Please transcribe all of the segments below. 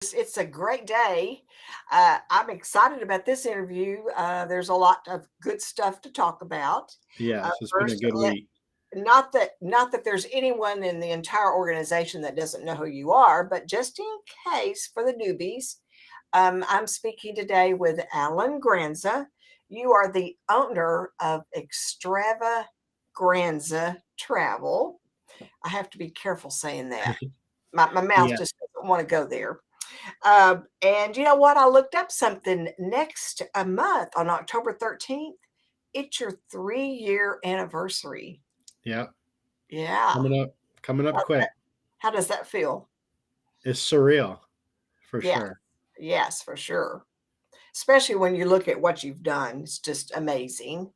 It's a great day. I'm excited about this interview. There's a lot of good stuff to talk about. Yes, it's been a First, good week. not that there's anyone in the entire organization that doesn't know who you are, but just in case for the newbies, I'm speaking today with Alan Granza. You are the owner of ExtravaGranza Travel. I have to be careful saying that. My mouth Yeah. just doesn't want to go there. And you know what? I looked up something next a month on October 13th. It's your 3-year anniversary. Yeah. Yeah. Coming up quick. How does that feel? It's surreal for Yes. sure. Yes, for sure. Especially when you look at what you've done. It's just amazing.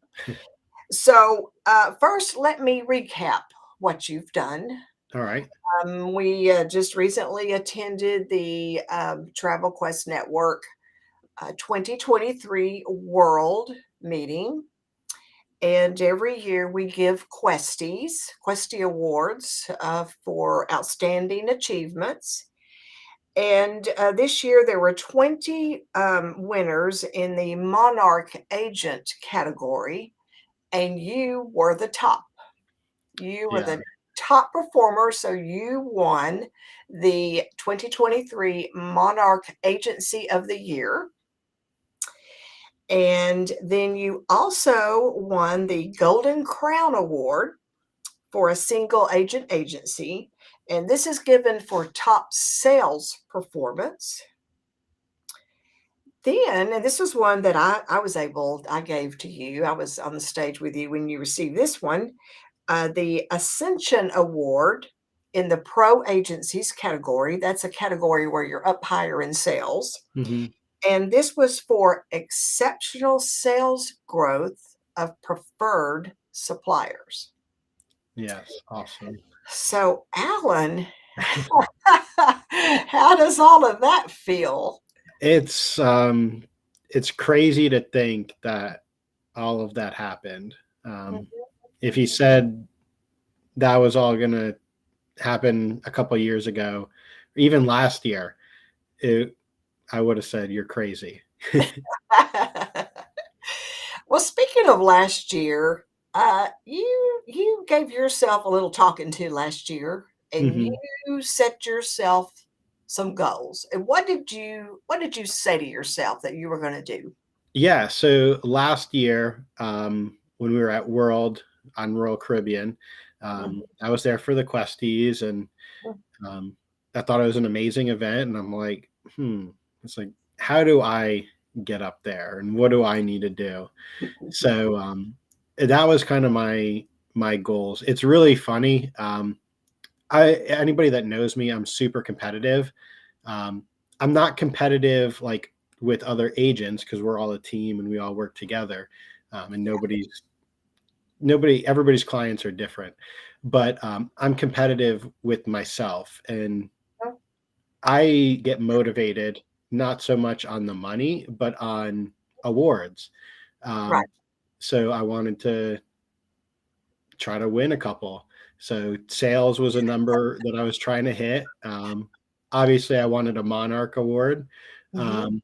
So, first, let me recap what you've done. All right. We just recently attended the Travel Quest Network 2023 World meeting. And every year we give Questy Awards for outstanding achievements. And this year there were 20 winners in the Monarch Agent category, and you were the top. You were Yeah. the top performer, so you won the 2023 Monarch Agency of the Year. And then you also won the Golden Crown Award for a single agent agency. And this is given for top sales performance. Then, and this was one that I gave to you. I was on the stage with you when you received this one, the Ascension Award in the Pro Agencies category. That's a category where you're up higher in sales. hmm And this was for exceptional sales growth of preferred suppliers. Yes. Awesome. So, Alan, how does all of that feel? It's um it's crazy to think that all of that happened. Um, if he said that was all gonna happen a couple years ago, even last year, it, I would have said you're crazy. Well, speaking of last year, you gave yourself a little talking to last year, and hmm you set yourself some goals. And what did you say to yourself that you were going to do? Yeah. So last year, when we were at World on Royal Caribbean, Mhm, I was there for the Questies, and um, I thought it was an amazing event. And I'm like, it's like, how do I get up there, and what do I need to do? So that was kind of my goals. It's really funny. I Anybody that knows me, I'm super competitive. Um, I'm not competitive like with other agents because we're all a team and we all work together, and everybody's clients are different. But I'm competitive with myself, and I get motivated not so much on the money, but on awards. Right. Um, so I wanted to try to win a couple. So sales was a number that I was trying to hit. Obviously, I wanted a Monarch Award, Mhm. um,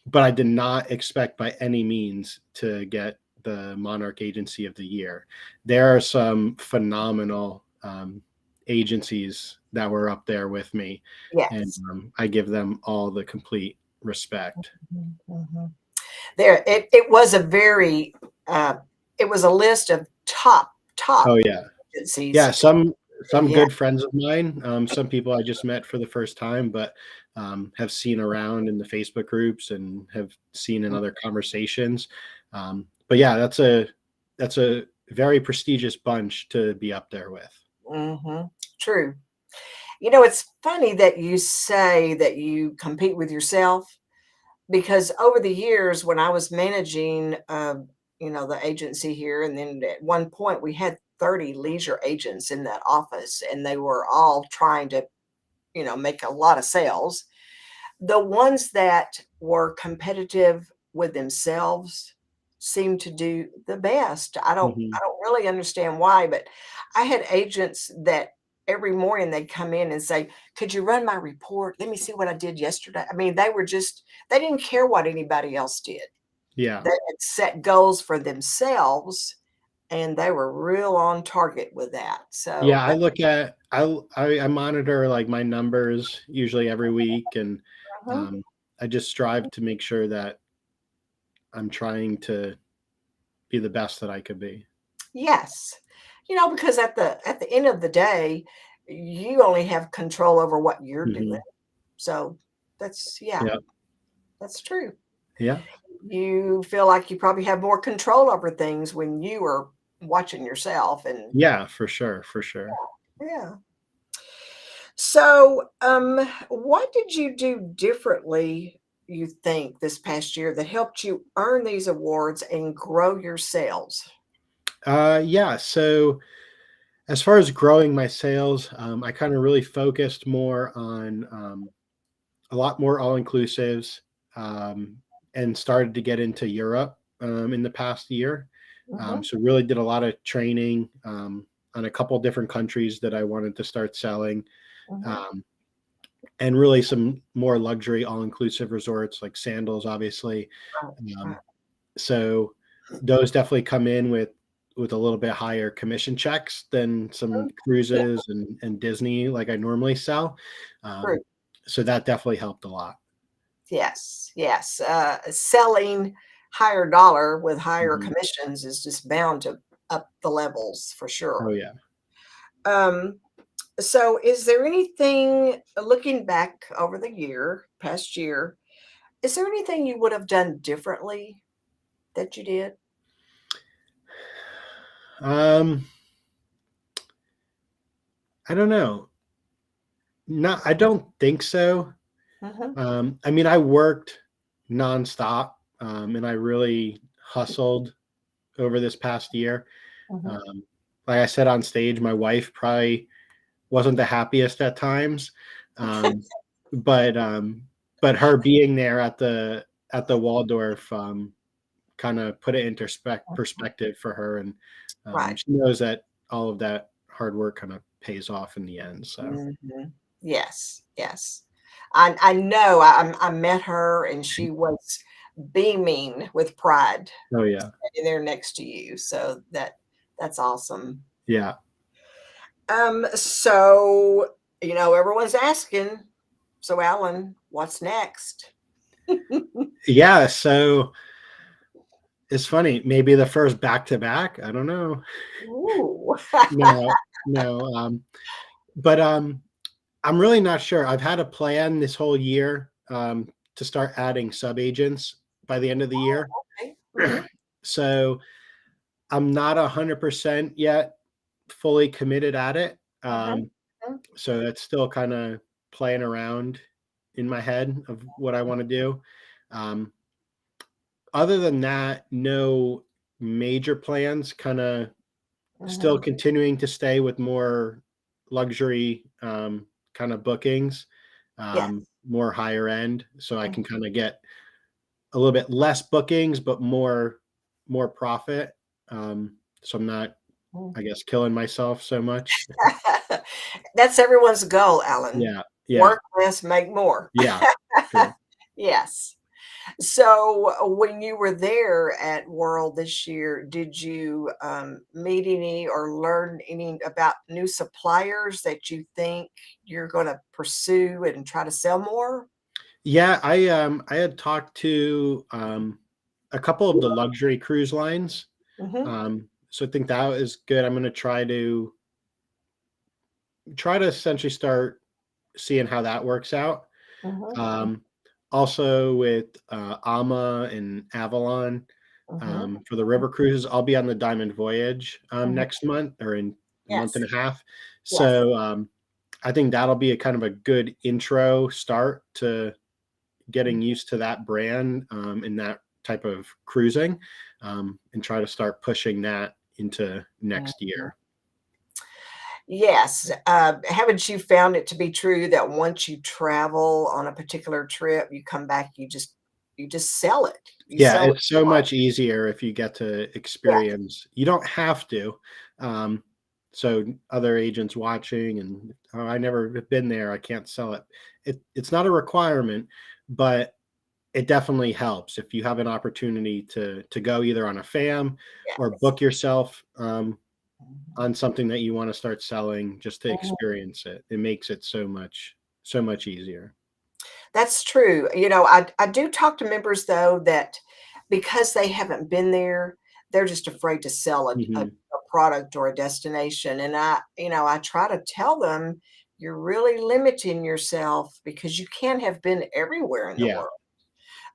but I did not expect by any means to get the Monarch Agency of the Year. There are some phenomenal agencies that were up there with me, and Yes. I give them all the complete respect. Mhm, mhm. It was a very uh, it was a list of top Oh yeah, agencies. yeah. Some Yeah. good friends of mine, some people I just met for the first time, but have seen around in the Facebook groups and have seen in other conversations. But yeah, that's a very prestigious bunch to be up there with. Mhm. True. You know, it's funny that you say that you compete with yourself because over the years when I was managing, the agency here, and then at one point we had 30 leisure agents in that office, and they were all trying to, make a lot of sales. The ones that were competitive with themselves seemed to do the best. I don't hmm I don't really understand why, but I had agents that every morning they'd come in and say, "Could you run my report? Let me see what I did yesterday." I mean, they didn't care what anybody else did. Yeah. They had set goals for themselves, and they were real on target with that. So Yeah, I look at I monitor like my numbers usually every week, and mhm. um, I just strive to make sure that I'm trying to be the best that I could be. Yes. Because at the end of the day, you only have control over what you're doing. Hmm. So yeah, Yeah, that's true. yeah, You feel like you probably have more control over things when you are watching yourself and yeah, for sure, for sure. yeah. So, what did you do differently, you think, this past year that helped you earn these awards and grow your sales? Yeah. So as far as growing my sales, I kind of really focused more on a lot more all inclusives, um, and started to get into Europe in the past year. Mhm, So really did a lot of training on a couple different countries that I wanted to start selling, mhm. um, and really some more luxury all inclusive resorts like Sandals, obviously. Right, right. Um, so those definitely come in with a little bit higher commission checks than some Mhm. Yeah, cruises and Disney like I normally sell. true. Um, so that definitely helped a lot. Yes, yes. Selling higher dollar with higher Mhm. commissions is just bound to up the levels for Oh sure. yeah. Um, so is there anything looking back over the past year, is there anything you would have done differently that you did? Um, I don't know. I don't think so. Mhm, I mean, I worked nonstop, and I really hustled over this past year. mhm. Um, like I said on stage, my wife probably wasn't the happiest at times, um, but but her being there at the Waldorf kind of put it into perspective for her, and Right. she knows that all of that hard work kind of pays off in the end. So, Mhm. Yes, yes. I know I met her and she was beaming with pride oh yeah, standing there next to you, so that's awesome. yeah, So, everyone's asking, so Alan, what's next? yeah. So it's funny. Maybe the first back to back. I don't know. Ooh. No, no. But I'm really not sure. I've had a plan this whole year to start adding sub agents by the end of the year. Okay. Mhm, So I'm not 100% yet fully committed at it. mhm, mhm. So that's still kind of playing around in my head of what I want to do. Um, Other than that, no major plans. Kind of still Mhm. continuing to stay with more luxury kind of bookings, Yes. more higher end, so I Mhm, can kind of get a little bit less bookings, but more profit. So I'm not, mhm. I guess, killing myself so much. That's everyone's goal, Alan. Yeah, yeah, Work less, make more. yeah, true. Yes. So, when you were there at World this year, did you, meet any or learn any about new suppliers that you think you're gonna pursue and try to sell more? Yeah, I had talked to a couple of the luxury cruise lines. Mhm, So I think that is good. I'm going to try to essentially start seeing how that works out. mhm, Um, Also with Ama and Avalon mhm, for the river cruises, I'll be on the Diamond Voyage mhm. next month or in a month and Yes, a half. yes. So I think that'll be a kind of a good intro start to getting used to that brand and that type of cruising, and try to start pushing that into next Mhm. year. Yes, haven't you found it to be true that once you travel on a particular trip, you come back, you just sell it. You Yeah, sell it it's so more. much easier if you get to Yeah. experience. You don't have to, um, so other agents watching and, "Oh, I never have been there, I can't sell it." It's not a requirement, but it definitely helps if you have an opportunity to go either on a FAM or Yes. book yourself, Mhm. on something that you wanna start selling just to Mhm. experience it. It makes it so much easier. That's true. I do talk to members though that because they haven't been there, they're just afraid to sell a Mhm. product or a destination. And I try to tell them you're really limiting yourself because you can't have been everywhere in the Yeah. world.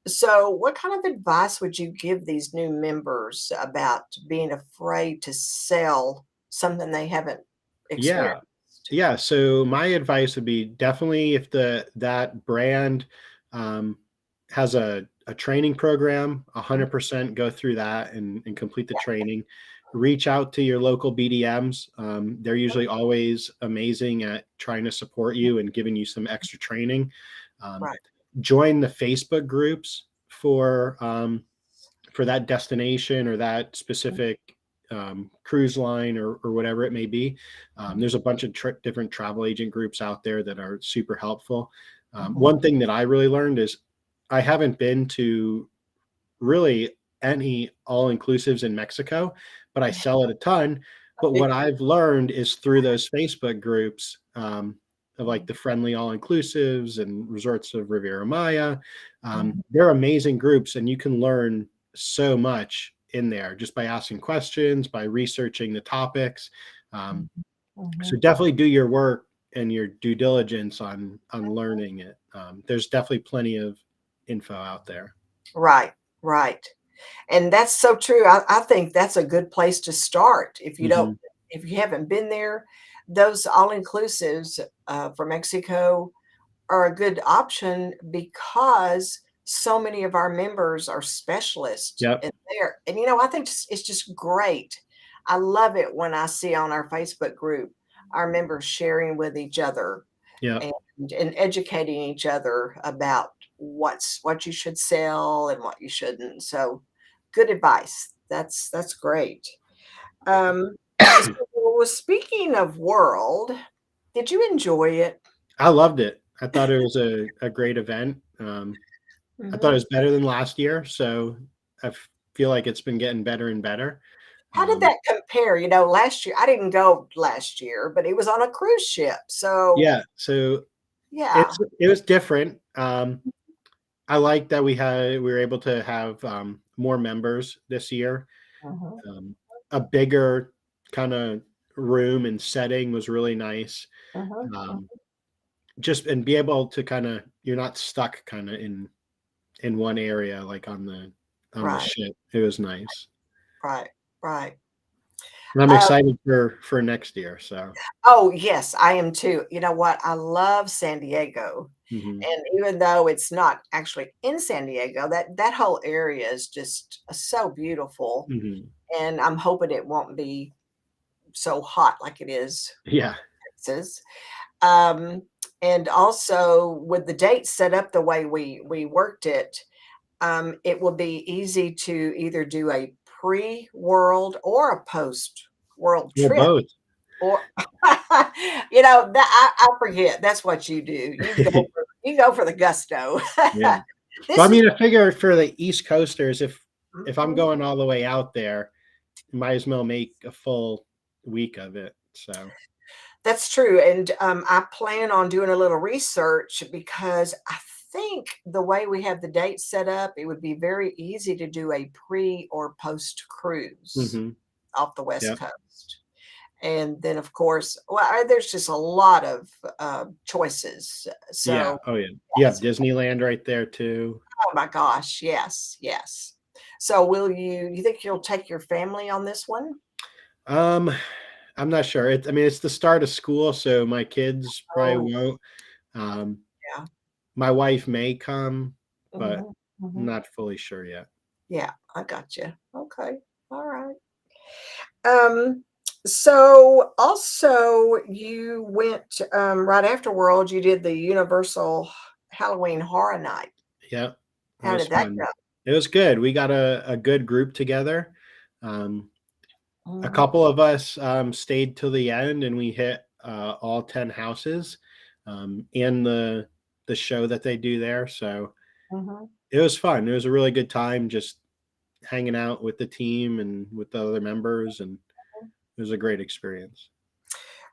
So, what kind of advice would you give these new members about being afraid to sell something they haven't Yeah. experienced? Yeah, so my advice would be definitely if that brand, um, has a training program, Mhm. 100% go through that and complete the Yeah. training. Reach out to your local BDMs. They're Mhm. usually always amazing at trying to support you and giving you some extra training. Um, Right. Join the Facebook groups for that destination or that specific cruise line or whatever it may be. Mhm. There's a bunch of different travel agent groups out there that are super helpful. Mhm. One thing that I really learned is I haven't been to really any all inclusives in Mexico, but I sell it a ton. But what I've learned is through those Facebook groups, of like the friendly all inclusives and resorts of Riviera Maya, Mhm. they're amazing groups, and you can learn so much in there just by asking questions, by researching the topics. Um, Mhm. so Mhm. definitely do your work and your due diligence on learning it. There's definitely plenty of info out there. Right, right. And that's so true. I think that's a good place to start. Hmm. If you haven't been there, those all-inclusives, for Mexico are a good option because so many of our members are specialists Yep. in there. And, I think it's just great. I love it when I see on our Facebook group, our members sharing with each other Yep. and educating each other about what you should sell and what you shouldn't. So, good advice. That's great. Um, so speaking of world, did you enjoy it? I loved it. I thought it was a great event. I thought it Mhm. was better than last year, so I feel like it's been getting better and better. How did Um, that compare? Last year I didn't go last year, but it was on a cruise ship. So, yeah, so yeah. it was different. I like that we were able to have more members this year. Mhm, Um, a bigger kind of room and setting was really nice. mhm, mhm. Um, just and be able to kind of you're not stuck kind of in one area like on the Right, ship. It was nice. right, right. And I'm Um, excited for next year, so, oh, yes, I am too. You know what? I love San Diego. mhm, And even though it's not actually in San Diego, that whole area is just so beautiful. mhm. And I'm hoping it won't be so hot like it is Yeah, Texas. Um, and also with the date set up the way we worked it, it will be easy to either do a pre-world or a post-world well, trip. both. Or that I forget. That's what you do. You go for the gusto. Yeah. Well, I This is mean, I figure for the East Coasters, if I'm Mhm. going all the way out there, might as well make a full week of it, so That's true, and, I plan on doing a little research because I think the way we have the date set up, it would be very easy to do a pre or post cruise mhm. off the West Yep. Coast. And then, of course, there's just a lot of, choices. Yeah. So, Oh, yeah. You have yes. Disneyland right there too. Oh my gosh, yes, yes. So will you think you'll take your family on this one? Um, I'm not sure. I mean, it's the start of school, so my kids Oh, probably won't. Um, yeah. my wife may come, but Mhm, mhm. not fully sure yet. Yeah, I got you. Okay. All right. Um, so also you went, right after World, you did the Universal Halloween Horror Night. Yep. That How was did that fun. go? It was good. We got a good group together. Um, A Mhm, couple of us stayed till the end, and we hit all 10 houses and the show that they do there. So mhm. it was fun. It was a really good time just hanging out with the team and with the other members, and it was a great experience.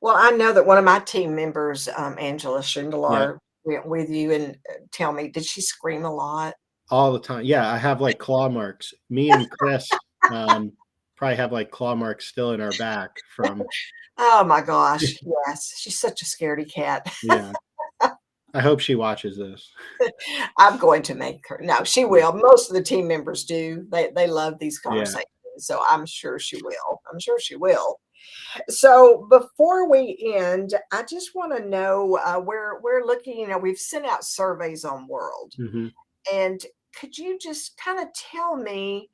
Well, I know that one of my team members, Angela Yeah, Schindler, went with you and tell me, did she scream a lot? all the time. Yeah, I have like claw marks. Me and Chris um, probably have like claw marks still in our back from. Oh my gosh, yes, she's such a scaredy cat. Yeah, I hope she watches this. I'm going to make her. No, she Yeah, will. Most of the team members do. They love these yeah. conversations, so I'm sure she will. I'm sure she will. So before we end, I just want to know we're looking. We've sent out surveys on World, Hmm. and could you just kind of tell me,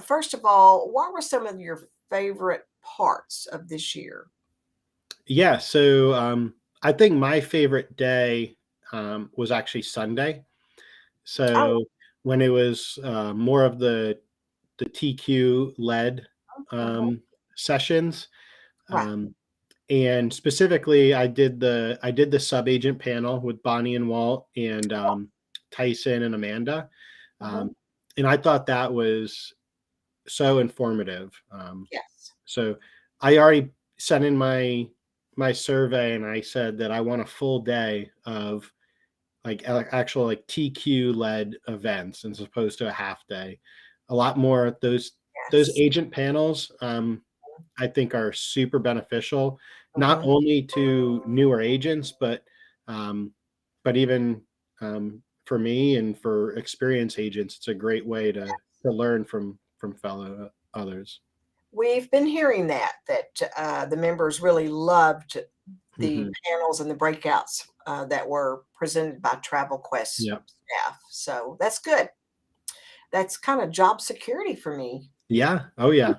first of all, what were some of your favorite parts of this year? Yeah, so I think my favorite day was actually Sunday. Oh, So when it was more of the TQ led uh-huh. um, sessions, Right. um, and specifically, I did the sub agent panel with Bonnie and Walt and Tyson and Amanda, Uh-huh. um, and I thought that was so informative. Yes. So I already sent in my survey, and I said that I want a full day of like actual like TQ led events as opposed to a half day. A lot more of those Yes. agent panels I think are super beneficial, not Uh-huh. only to newer agents, um, but even for me and for experienced agents. It's a great way to learn from fellow others. We've been hearing that the members really loved the Hmm. panels and the breakouts that were presented by Travel Quest Yeah. staff. So that's good. That's kind of job security for me. Yeah. Oh yeah.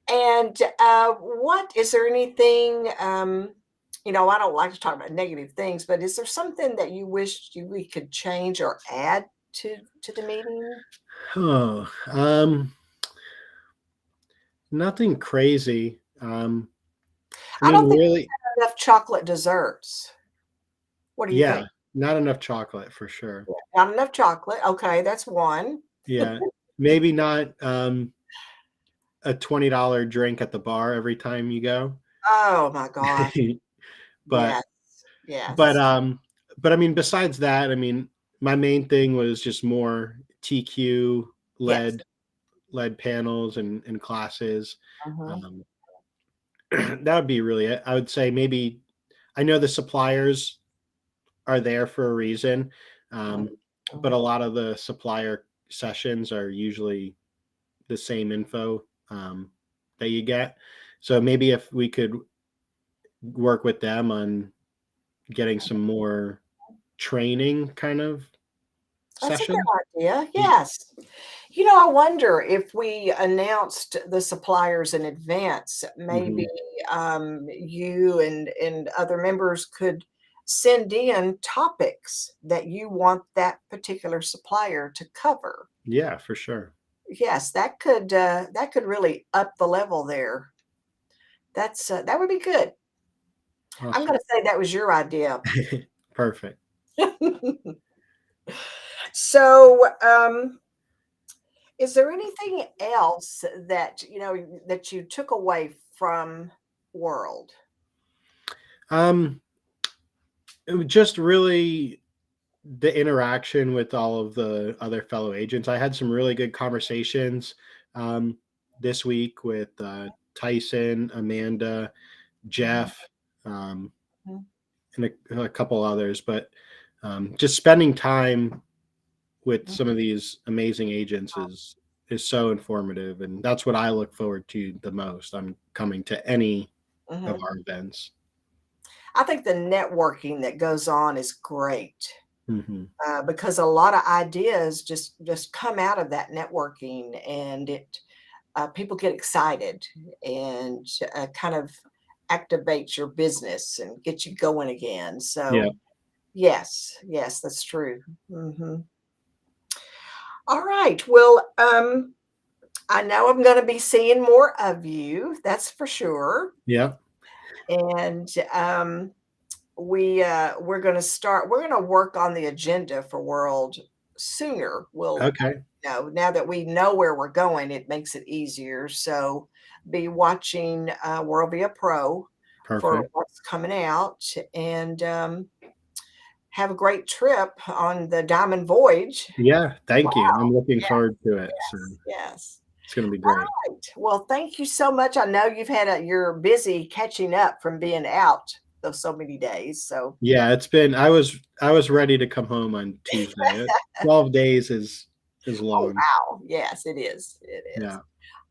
And what is there anything? I don't like to talk about negative things, but is there something that you wish we could change or add to the meeting? Oh, nothing crazy. I I mean, don't think really, enough chocolate desserts. What do you yeah, think? not enough chocolate for sure. Not enough chocolate. Okay, that's one. Yeah, maybe not a $20 drink at the bar every time you go. Oh my gosh. but Yes. but Yes. um but I mean, besides that, I mean, my main thing was just more TQ Yes. led panels and classes. Mhm. Um, that would be really it. I would say maybe I know the suppliers are there for a reason, Mhm. but a Mhm. lot of the supplier sessions are usually the same info that you get. So maybe if we could work with them on getting some more training kind of That's a session. good idea. Yes. I wonder if we announced the suppliers in advance, maybe Mhm. you and other members could send in topics that you want that particular supplier to cover. Yeah, for sure. Yes, that could really up the level there. That would be good. I'm Awesome. gonna say that was your idea. Perfect. So, is there anything else that you took away from World? Um, it was just really the interaction with all of the other fellow agents. I had some really good conversations um, this week with Tyson, Amanda, Mhm, Jeff, um, mhm, and a couple others. But just spending time with mhm, some of these amazing agents is so informative, and that's what I look forward to the most. I'm coming to any of mhm. our events. I think the networking that goes on is great, Hmm. because a lot of ideas just come out of that networking, and people get excited and kind of activates your business and get you going again. Yeah. So yes, yes, that's true. Mhm. All right. Well, I know I'm gonna be seeing more of you, that's for sure. Yep. And, we're gonna work on the agenda for World sooner. We'll Okay. now that we know where we're going, it makes it easier. So be watching WorldVia Pro for Perfect. what's coming out and have a great trip on the Diamond Voyage. Yeah. Wow. Thank you. I'm looking Yes, forward to it. So yes, yes. it's going to be great. Right. Well, thank you so much. I know you're busy catching up from being out those so many days. So, Yeah. I was ready to come home on Tuesday. 12 days is oh long. wow. Yes, it is. It is. Yeah.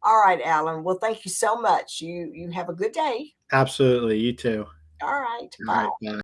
All right, Alan. Well, thank you so much. You have a good day. Absolutely. You too. All right. All Bye. right. Bye.